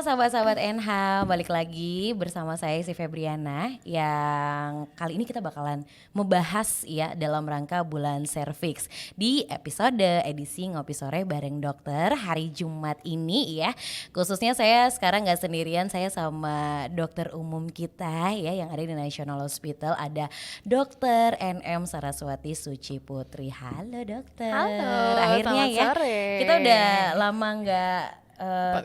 sahabat-sahabat NH, balik lagi bersama saya si Febriana yang kali ini kita bakalan membahas ya dalam rangka bulan serviks di episode edisi Ngopi Sore bareng dokter hari Jumat ini ya. Khususnya saya sekarang gak sendirian, saya sama dokter umum kita ya yang ada di National Hospital, ada Dokter NM Saraswati Suci Putri. Halo dokter. Halo, akhirnya selamat ya sore. kita udah lama nggak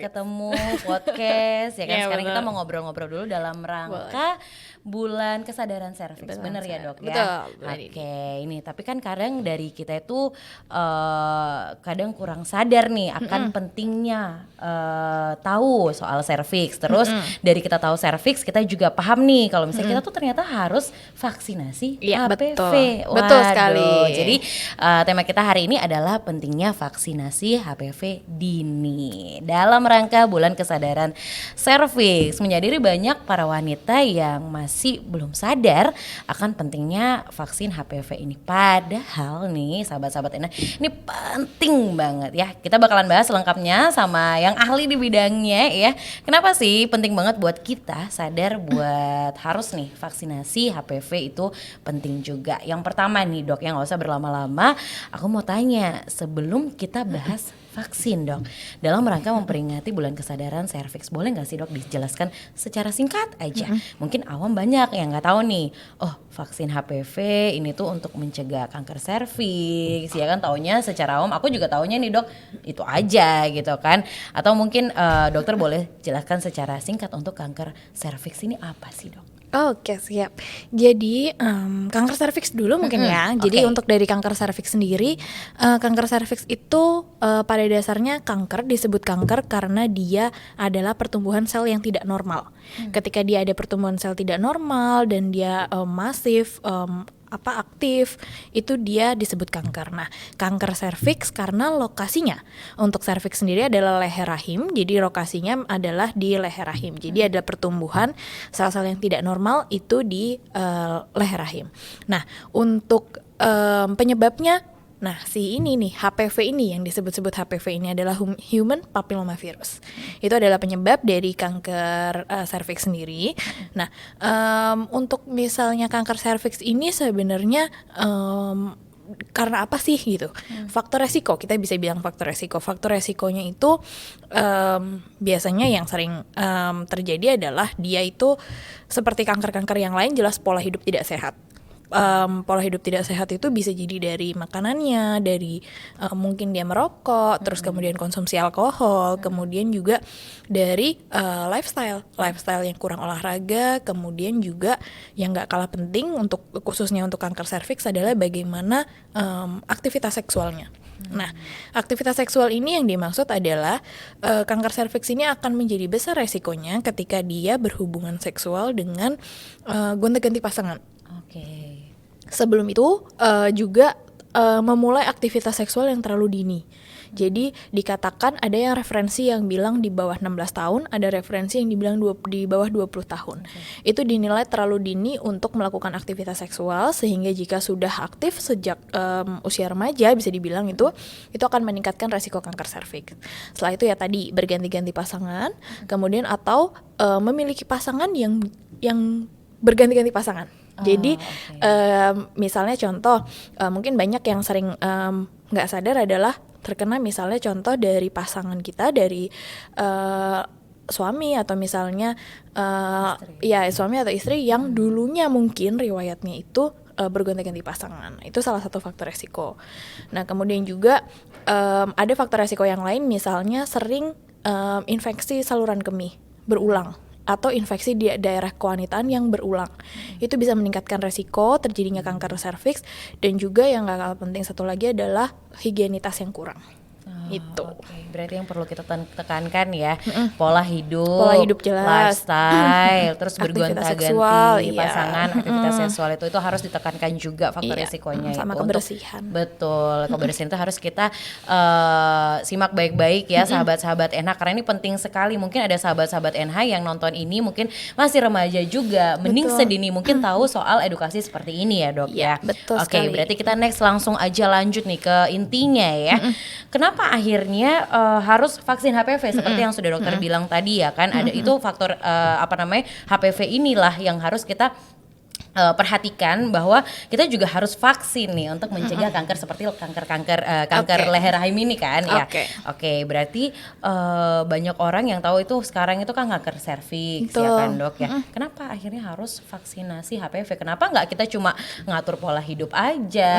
ketemu podcast ya kan. Sekarang bener. kita mau ngobrol-ngobrol dulu dalam rangka bulan kesadaran serviks. Bener ya dok ya? Betul. Oke, ini tapi kan kadang dari kita itu kadang kurang sadar nih akan pentingnya tahu soal serviks. Terus dari kita tahu serviks kita juga paham nih kalau misalnya kita tuh ternyata harus vaksinasi Iya, HPV. betul sekali. Jadi tema kita hari ini adalah pentingnya vaksinasi HPV dini dalam rangka bulan kesadaran serviks. Menyadari banyak para wanita yang masih belum sadar akan pentingnya vaksin HPV ini. Padahal nih sahabat-sahabat ini penting banget ya. Kita bakalan bahas lengkapnya sama yang ahli di bidangnya ya. Kenapa sih penting banget buat kita sadar buat harus nih vaksinasi HPV itu penting juga. Yang pertama nih dok, yang gak usah berlama-lama, aku mau tanya sebelum kita bahas vaksin dok, dalam rangka memperingati bulan kesadaran serviks, boleh nggak sih dok dijelaskan secara singkat aja? Mungkin awam banyak yang nggak tahu nih, oh vaksin HPV ini tuh untuk mencegah kanker serviks, ya kan taunya secara awam, aku juga taunya nih dok itu aja gitu kan? Atau mungkin dokter boleh jelaskan secara singkat untuk kanker serviks ini apa sih dok? Oke, siap. Jadi kanker serviks dulu mungkin ya. Jadi untuk dari kanker serviks sendiri, kanker serviks itu pada dasarnya kanker disebut kanker karena dia adalah pertumbuhan sel yang tidak normal. Ketika dia ada pertumbuhan sel tidak normal dan dia masif, aktif, itu dia disebut kanker. Nah, kanker serviks karena lokasinya untuk serviks sendiri adalah leher rahim, jadi lokasinya adalah di leher rahim. Jadi ada pertumbuhan sel-sel yang tidak normal itu di leher rahim. Nah, untuk penyebabnya, nah si ini nih HPV ini yang disebut-sebut HPV ini adalah human papillomavirus. Itu adalah penyebab dari kanker serviks sendiri. Nah untuk misalnya kanker serviks ini sebenarnya karena apa sih gitu? Faktor resiko, kita bisa bilang faktor resiko. Faktor resikonya itu biasanya yang sering terjadi adalah dia itu seperti kanker-kanker yang lain, jelas pola hidup tidak sehat. Pola hidup tidak sehat itu bisa jadi dari makanannya, dari mungkin dia merokok, terus kemudian konsumsi alkohol, kemudian juga dari lifestyle yang kurang olahraga, kemudian juga yang nggak kalah penting untuk khususnya untuk kanker serviks adalah bagaimana aktivitas seksualnya. Nah, aktivitas seksual ini yang dimaksud adalah kanker serviks ini akan menjadi besar resikonya ketika dia berhubungan seksual dengan gonta-ganti pasangan. Oke. Sebelum itu juga memulai aktivitas seksual yang terlalu dini. Jadi dikatakan ada yang referensi yang bilang di bawah 16 tahun, ada referensi yang dibilang di bawah 20 tahun. Itu dinilai terlalu dini untuk melakukan aktivitas seksual, sehingga jika sudah aktif sejak usia remaja bisa dibilang itu akan meningkatkan resiko kanker serviks. Setelah itu ya tadi berganti-ganti pasangan, kemudian atau memiliki pasangan yang berganti-ganti pasangan. Jadi misalnya contoh mungkin banyak yang sering nggak sadar adalah terkena misalnya contoh dari pasangan kita, dari suami atau misalnya suami atau istri yang dulunya mungkin riwayatnya itu bergonta-ganti pasangan. Itu salah satu faktor resiko. Nah kemudian juga ada faktor resiko yang lain, misalnya sering infeksi saluran kemih berulang atau infeksi di daerah kewanitaan yang berulang. Itu bisa meningkatkan resiko terjadinya kanker serviks. Dan juga yang gak kalah penting satu lagi adalah higienitas yang kurang. Itu. Okay. Berarti yang perlu kita tekankan ya, pola hidup jelas, lifestyle, terus bergonta-ganti pasangan, aktivitas seksual itu harus ditekankan juga faktor resikonya. Sama itu kebersihan. Betul, kebersihan itu harus kita simak baik-baik ya sahabat-sahabat NH, karena ini penting sekali. Mungkin ada sahabat-sahabat NH yang nonton ini mungkin masih remaja juga, mending sedini mungkin tahu soal edukasi seperti ini ya dok ya. Betul Oke, berarti kita next langsung aja lanjut nih ke intinya ya. Kenapa akhirnya harus vaksin HPV seperti yang sudah dokter bilang tadi ya kan, ada itu faktor HPV inilah yang harus kita perhatikan, bahwa kita juga harus vaksin nih untuk mencegah kanker seperti kanker leher rahim ini kan ya. Oke, berarti banyak orang yang tahu itu sekarang itu kan kanker serviks ya kan dok ya. Kenapa akhirnya harus vaksinasi HPV? Kenapa nggak kita cuma ngatur pola hidup aja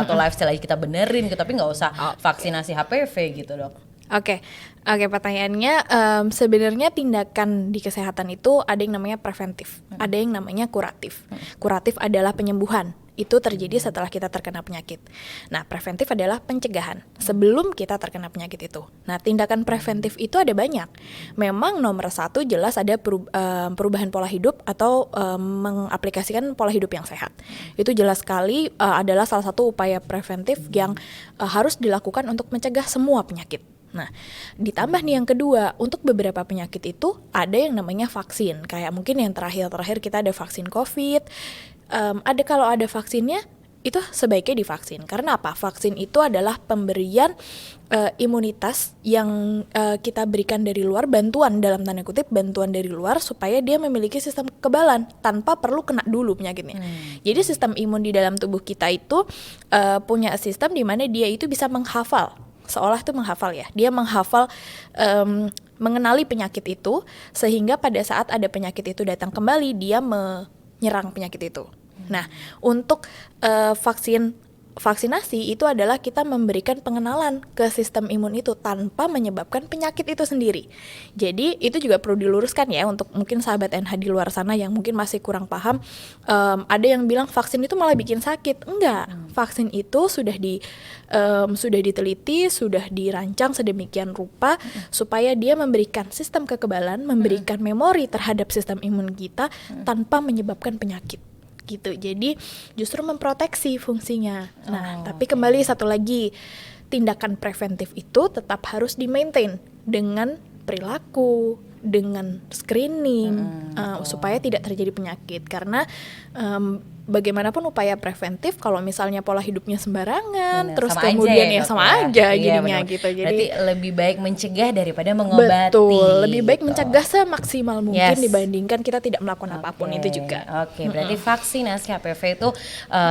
atau lifestyle aja kita benerin gitu, tapi nggak usah vaksinasi HPV gitu dok? Oke, pertanyaannya sebenarnya tindakan di kesehatan itu ada yang namanya preventif, ada yang namanya kuratif. Kuratif adalah penyembuhan, itu terjadi setelah kita terkena penyakit. Nah, preventif adalah pencegahan sebelum kita terkena penyakit itu. Nah, tindakan preventif itu ada banyak. Memang nomor satu jelas ada perubahan pola hidup atau mengaplikasikan pola hidup yang sehat. Itu jelas sekali adalah salah satu upaya preventif yang harus dilakukan untuk mencegah semua penyakit. Nah, ditambah nih yang kedua, untuk beberapa penyakit itu ada yang namanya vaksin. Kayak mungkin yang terakhir kita ada vaksin COVID. Kalau ada vaksinnya, itu sebaiknya divaksin. Karena apa? Vaksin itu adalah pemberian imunitas yang kita berikan dari luar, bantuan dalam tanda kutip, bantuan dari luar supaya dia memiliki sistem kekebalan tanpa perlu kena dulu penyakitnya. Jadi sistem imun di dalam tubuh kita itu punya sistem di mana dia itu bisa menghafal. Seolah itu menghafal ya, dia menghafal mengenali penyakit itu, sehingga pada saat ada penyakit itu datang kembali, dia menyerang penyakit itu. Nah, untuk vaksinasi itu adalah kita memberikan pengenalan ke sistem imun itu tanpa menyebabkan penyakit itu sendiri. Jadi itu juga perlu diluruskan ya untuk mungkin sahabat NH di luar sana yang mungkin masih kurang paham. Ada yang bilang vaksin itu malah bikin sakit. Enggak, vaksin itu sudah diteliti, sudah dirancang sedemikian rupa supaya dia memberikan sistem kekebalan, memberikan memori terhadap sistem imun kita tanpa menyebabkan penyakit. Gitu. Jadi justru memproteksi fungsinya. Nah, tapi kembali satu lagi, tindakan preventif itu tetap harus di-maintain dengan perilaku, dengan screening, supaya tidak terjadi penyakit. Karena bagaimanapun upaya preventif, kalau misalnya pola hidupnya sembarangan, terus kemudian ya sama aja jadinya gitu. Jadi berarti lebih baik mencegah daripada mengobati. Betul, lebih baik mencegah semaksimal mungkin dibandingkan kita tidak melakukan apapun itu juga. Oke, berarti vaksinasi HPV itu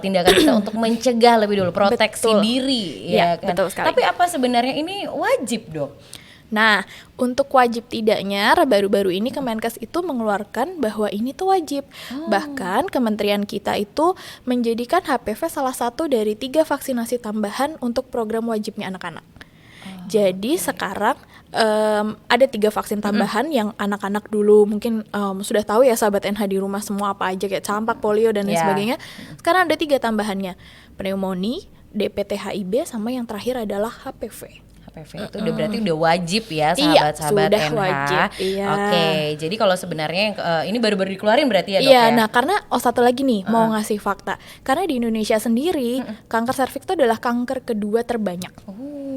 tindakan kita untuk mencegah lebih dulu, proteksi diri ya kan. Betul sekali. Tapi apa sebenarnya ini wajib, Dok? Nah, untuk wajib tidaknya, baru-baru ini Kemenkes itu mengeluarkan bahwa ini tuh wajib. Bahkan kementerian kita itu menjadikan HPV salah satu dari 3 vaksinasi tambahan untuk program wajibnya anak-anak. Jadi sekarang ada 3 vaksin tambahan yang anak-anak dulu mungkin sudah tahu ya sahabat NH di rumah semua apa aja kayak campak, polio dan lain sebagainya. Sekarang ada 3 tambahannya, pneumonia, DPT HIV, sama yang terakhir adalah HPV. Itu udah berarti udah wajib ya sahabat-sahabat sudah NH. Wajib, Oke, jadi kalau sebenarnya ini baru-baru dikeluarin berarti ya dok ya? ya? Nah karena satu lagi nih mau ngasih fakta. Karena di Indonesia sendiri kanker serviks itu adalah kanker kedua terbanyak.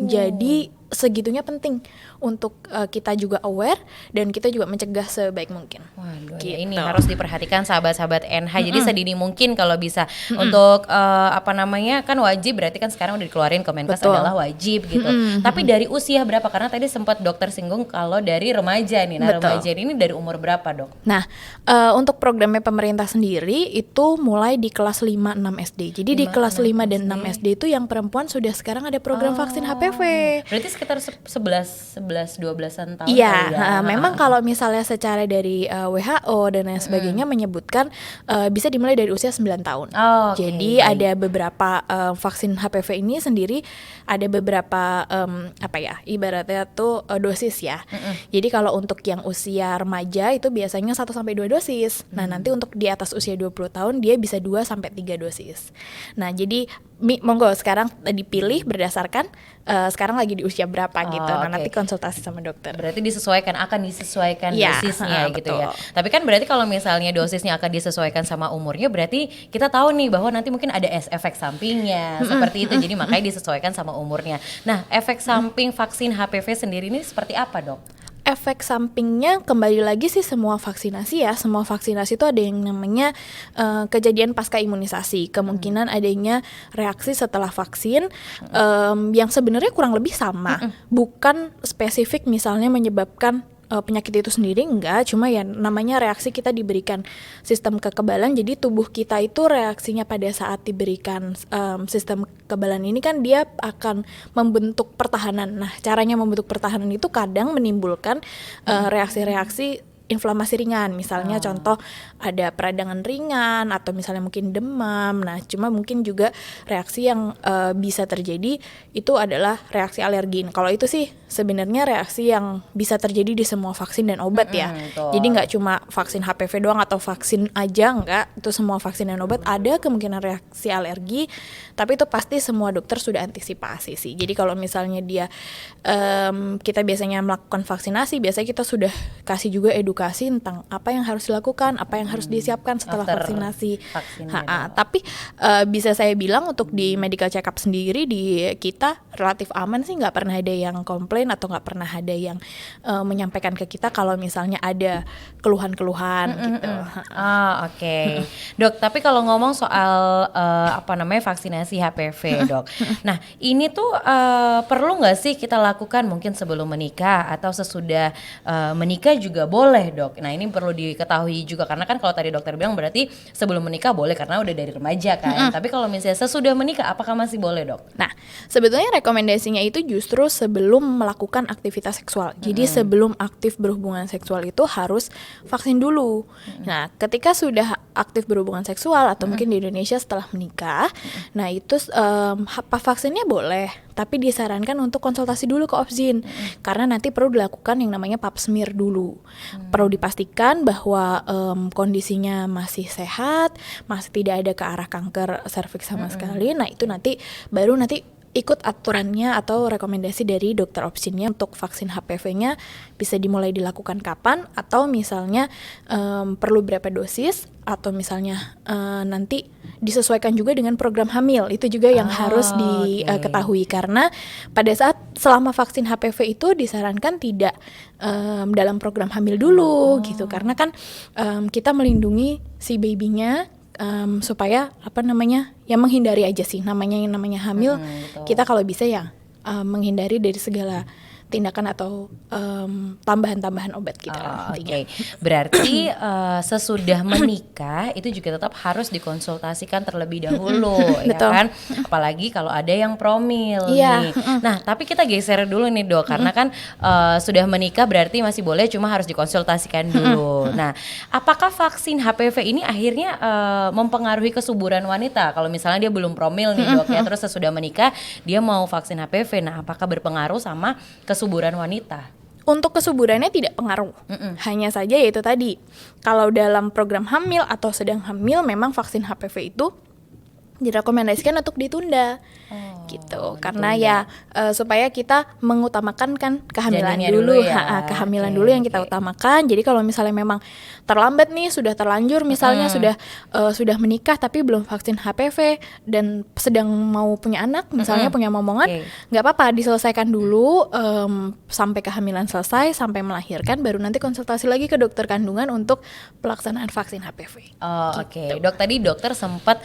Jadi segitunya penting untuk kita juga aware dan kita juga mencegah sebaik mungkin. Waduh, gitu. Ini harus diperhatikan sahabat-sahabat NH. Jadi sedini mungkin kalau bisa untuk kan wajib, berarti kan sekarang udah dikeluarin Kemenkes adalah wajib gitu. Tapi dari usia berapa? Karena tadi sempat dokter singgung kalau dari remaja nih. Nah, remaja ini dari umur berapa, Dok? Nah, untuk programnya pemerintah sendiri itu mulai di kelas 5 6 SD. Jadi di kelas 5 dan 6 SD itu yang perempuan sudah sekarang ada program vaksin HPV. Berarti sekitar 11-12an tahun. Iya, memang kalau misalnya secara dari WHO dan lain sebagainya menyebutkan bisa dimulai dari usia 9 tahun. Jadi ada beberapa vaksin HPV ini sendiri ada beberapa ibaratnya tuh dosis ya. Jadi kalau untuk yang usia remaja itu biasanya 1 sampai 2 dosis. Nah, nanti untuk di atas usia 20 tahun dia bisa 2 sampai 3 dosis. Nah, jadi monggo sekarang dipilih berdasarkan sekarang lagi di usia berapa gitu. Nah, nanti konsultasi sama dokter. Berarti akan disesuaikan dosisnya gitu ya. Tapi kan berarti kalau misalnya dosisnya akan disesuaikan sama umurnya, berarti kita tahu nih bahwa nanti mungkin ada efek sampingnya seperti itu. Jadi makanya disesuaikan sama umurnya. Nah, efek samping vaksin HPV sendiri ini seperti apa, Dok? efek sampingnya kembali lagi sih semua vaksinasi ya. Semua vaksinasi itu ada yang namanya kejadian pasca imunisasi. Kemungkinan adanya reaksi setelah vaksin yang sebenarnya kurang lebih sama. Bukan spesifik misalnya menyebabkan penyakit itu sendiri, enggak, cuma ya namanya reaksi kita diberikan sistem kekebalan. Jadi tubuh kita itu reaksinya pada saat diberikan sistem kekebalan ini kan dia akan membentuk pertahanan. Nah, caranya membentuk pertahanan itu kadang menimbulkan reaksi-reaksi inflamasi ringan, misalnya contoh ada peradangan ringan atau misalnya mungkin demam. Nah, cuma mungkin juga reaksi yang bisa terjadi itu adalah reaksi alergin. Kalau itu sih sebenarnya reaksi yang bisa terjadi di semua vaksin dan obat ya. Jadi nggak cuma vaksin HPV doang atau vaksin aja, nggak. Itu semua vaksin dan obat ada kemungkinan reaksi alergi, tapi itu pasti semua dokter sudah antisipasi sih. Jadi kalau misalnya dia kita biasanya melakukan vaksinasi, biasanya kita sudah kasih juga edukasi tentang apa yang harus dilakukan, apa yang harus disiapkan setelah vaksinasi. Tapi bisa saya bilang untuk di medical check up sendiri di kita relatif aman sih, nggak pernah ada yang komplain atau nggak pernah ada yang menyampaikan ke kita kalau misalnya ada keluhan-keluhan gitu. Oke. Dok, tapi kalau ngomong soal vaksinasi HPV, Dok. Nah, ini tuh perlu nggak sih kita lakukan mungkin sebelum menikah atau sesudah menikah juga boleh, Dok? Nah, ini perlu diketahui juga karena kan kalau tadi dokter bilang berarti sebelum menikah boleh karena udah dari remaja kan. Tapi kalau misalnya sesudah menikah apakah masih boleh, Dok? Nah, sebetulnya rekomendasinya itu justru sebelum melakukan aktivitas seksual. Jadi sebelum aktif berhubungan seksual itu harus vaksin dulu. Nah, ketika sudah aktif berhubungan seksual atau mungkin di Indonesia setelah menikah, nah itu vaksinnya boleh, tapi disarankan untuk konsultasi dulu ke Obgyn karena nanti perlu dilakukan yang namanya pap smear dulu. Perlu dipastikan bahwa kondisinya masih sehat, masih tidak ada ke arah kanker serviks sama sekali. Nah, itu baru nanti ikut aturannya atau rekomendasi dari dokter Obgyn-nya untuk vaksin HPV-nya bisa dimulai dilakukan kapan, atau misalnya perlu berapa dosis, atau misalnya nanti disesuaikan juga dengan program hamil. Itu juga yang harus diketahui karena pada saat selama vaksin HPV itu disarankan tidak dalam program hamil dulu gitu, karena kan kita melindungi si babynya supaya menghindari aja sih namanya hamil. Kita kalau bisa ya menghindari dari segala tindakan atau tambahan-tambahan obat kita. Berarti sesudah menikah itu juga tetap harus dikonsultasikan terlebih dahulu, ya kan? Apalagi kalau ada yang promil nih. Nah, tapi kita geser dulu nih, Dok, karena kan sudah menikah berarti masih boleh, cuma harus dikonsultasikan dulu. Nah, apakah vaksin HPV ini akhirnya mempengaruhi kesuburan wanita? Kalau misalnya dia belum promil nih, Dok, ya, terus sesudah menikah dia mau vaksin HPV. Nah, apakah berpengaruh sama kesuburan wanita? Untuk kesuburannya tidak pengaruh. Hanya saja yaitu tadi, kalau dalam program hamil atau sedang hamil memang vaksin HPV itu direkomendasikan untuk ditunda. Gitu, karena ya supaya kita mengutamakan kan kehamilan dulu ya. Kehamilan dulu yang kita utamakan. Jadi kalau misalnya memang terlambat nih, sudah terlanjur misalnya sudah menikah tapi belum vaksin HPV dan sedang mau punya anak, misalnya punya momongan, nggak apa-apa, diselesaikan dulu sampai kehamilan selesai, sampai melahirkan, baru nanti konsultasi lagi ke dokter kandungan untuk pelaksanaan vaksin HPV. Dok, tadi dokter sempat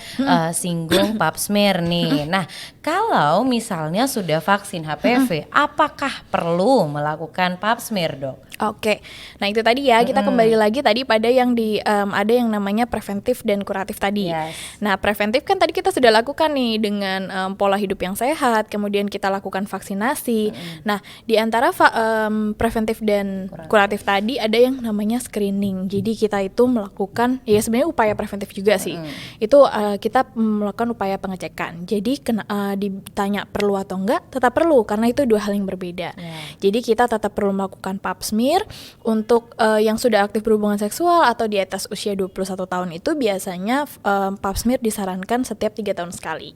singgung pap smear nih. Nah, kalau misalnya sudah vaksin HPV, apakah perlu melakukan pap smear, Dok? Nah itu tadi ya, kita kembali lagi tadi pada yang ada yang namanya preventif dan kuratif tadi. Nah, preventif kan tadi kita sudah lakukan nih dengan pola hidup yang sehat, kemudian kita lakukan vaksinasi. Nah, di antara preventif dan kuratif tadi ada yang namanya screening. Jadi kita itu melakukan, ya sebenarnya upaya preventif juga sih. Itu kita melakukan upaya pengecekan. Jadi ditanya perlu atau enggak, tetap perlu karena itu dua hal yang berbeda. Jadi kita tetap perlu melakukan pap smear untuk yang sudah aktif berhubungan seksual atau di atas usia 21 tahun itu biasanya pap smear disarankan setiap 3 tahun sekali.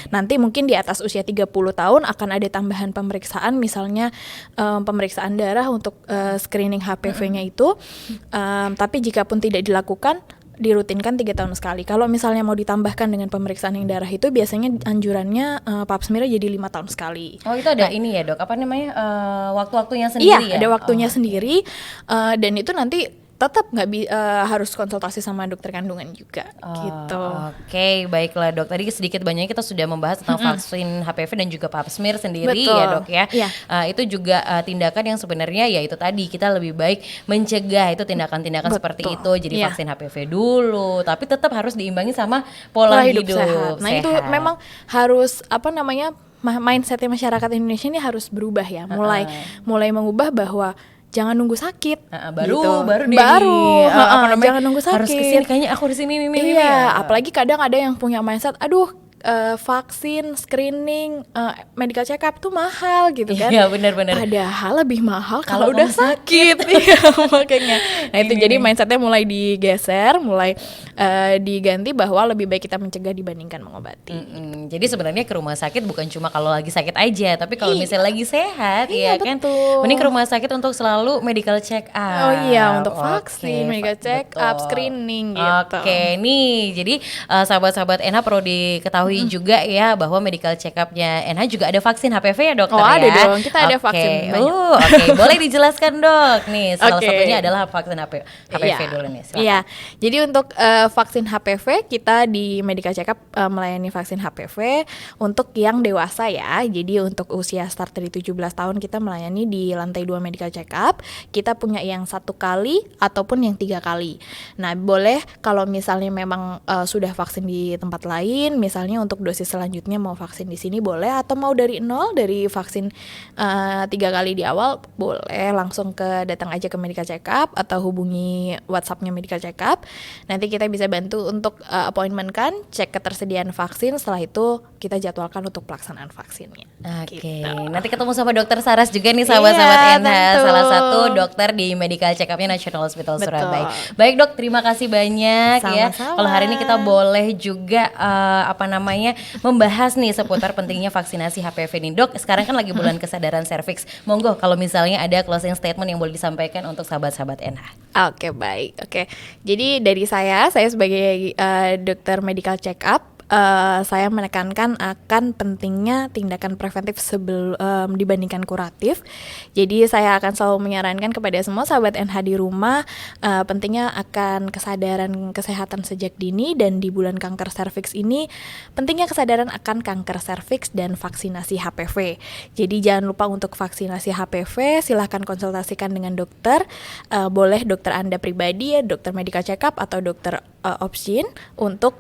Nanti mungkin di atas usia 30 tahun akan ada tambahan pemeriksaan, misalnya pemeriksaan darah untuk screening HPV-nya itu. Tapi jika pun tidak dilakukan, dirutinkan 3 tahun sekali. Kalau misalnya mau ditambahkan dengan pemeriksaan yang darah itu biasanya anjurannya pap smear jadi 5 tahun sekali. Oh itu ada ini ya dok, apa namanya waktu-waktunya sendiri ya? Iya, ada waktunya sendiri dan itu nanti tetap harus konsultasi sama dokter kandungan juga gitu. Oke, baiklah dok. Tadi sedikit banyaknya kita sudah membahas tentang vaksin HPV dan juga pap smear sendiri. Betul. Ya dok ya. Iya. Itu juga tindakan yang sebenarnya ya itu tadi kita lebih baik mencegah itu tindakan-tindakan Betul. seperti itu. Jadi Iya. vaksin HPV dulu, tapi tetap harus diimbangi sama pola hidup sehat. Nah itu memang harus mindsetnya masyarakat Indonesia ini harus berubah ya. Mulai mengubah bahwa jangan nunggu sakit. Baru jangan nunggu sakit. Harus kesini kayaknya aku di sini ini. Iya, apalagi kadang ada yang punya mindset, aduh vaksin, screening, medical check up tuh mahal gitu kan. Iya benar-benar. Padahal lebih mahal kalau udah sakit. Iya makanya. Nah itu jadi mindsetnya mulai digeser, mulai diganti bahwa lebih baik kita mencegah dibandingkan mengobati. Jadi sebenarnya ke rumah sakit bukan cuma kalau lagi sakit aja, tapi kalau misalnya lagi sehat, ya kan. Mending ke rumah sakit untuk selalu medical check up. Oh iya, untuk vaksin, medical check up, screening gitu. Oke, nih jadi sahabat-sahabat NH perlu diketahui juga ya bahwa medical check up-nya NH juga ada vaksin HPV ya dokter ya. Oh ada dong, kita ada vaksin banyak. Oke, boleh dijelaskan dok. Nih salah satunya adalah vaksin HPV dulu nih. Silakan. Iya, jadi untuk vaksin HPV kita di medical check up melayani vaksin HPV untuk yang dewasa ya. Jadi untuk usia start dari 17 tahun kita melayani di lantai 2 medical check up. Kita punya yang 1 kali ataupun yang 3 kali. Nah boleh kalau misalnya memang sudah vaksin di tempat lain, misalnya untuk dosis selanjutnya mau vaksin di sini boleh, atau mau dari nol dari vaksin 3 kali di awal boleh langsung datang aja ke medical check up atau hubungi WhatsApp-nya medical check up. Nanti kita bisa bantu untuk appointment kan, cek ketersediaan vaksin, setelah itu kita jadwalkan untuk pelaksanaan vaksinnya. Oke, Gitu. nanti ketemu sama dokter Saras juga nih sahabat-sahabat NH, tentu. salah satu dokter di medical check up-nya National Hospital Betul. Surabaya. Baik dok, terima kasih banyak ya. Sama-sama. Kalau hari ini kita boleh juga membahas nih seputar pentingnya vaksinasi HPV nih dok. Sekarang kan lagi bulan kesadaran serviks. Monggo kalau misalnya ada closing statement yang boleh disampaikan untuk sahabat-sahabat NH. Oke, baik. Oke. Jadi dari saya sebagai dokter medical check up, saya menekankan akan pentingnya tindakan preventif dibandingkan kuratif. Jadi saya akan selalu menyarankan kepada semua sahabat NH di rumah pentingnya akan kesadaran kesehatan sejak dini, dan di bulan kanker serviks ini pentingnya kesadaran akan kanker serviks dan vaksinasi HPV. Jadi jangan lupa untuk vaksinasi HPV, silahkan konsultasikan dengan dokter, boleh dokter Anda pribadi ya, dokter medical check up atau dokter opsin untuk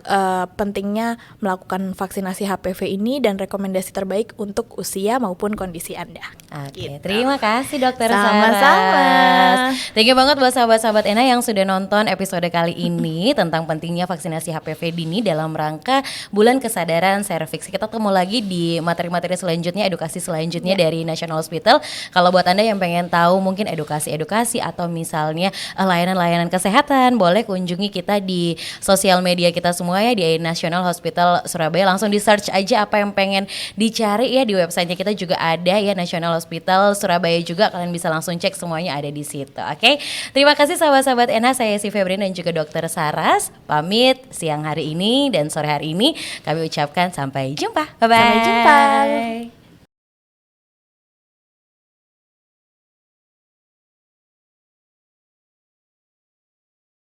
pentingnya melakukan vaksinasi HPV ini dan rekomendasi terbaik untuk usia maupun kondisi Anda. Oke, Gitu. terima kasih dokter Sama-sama. Saras. Thank you banget buat sahabat-sahabat NH yang sudah nonton episode kali ini tentang pentingnya vaksinasi HPV dini dalam rangka bulan kesadaran serviks. Kita ketemu lagi di materi-materi selanjutnya, edukasi selanjutnya dari National Hospital. Kalau buat Anda yang pengen tahu mungkin edukasi-edukasi atau misalnya layanan-layanan kesehatan, boleh kunjungi kita di sosial media kita semua ya, di National Hospital Surabaya. Langsung di search aja apa yang pengen dicari ya, di websitenya kita juga ada ya, National Hospital Surabaya juga, kalian bisa langsung cek semuanya ada di situ. Oke, terima kasih sahabat-sahabat NH, saya si Febrin dan juga dokter Saras pamit siang hari ini dan sore hari ini. Kami ucapkan sampai jumpa. Bye bye. Sampai jumpa.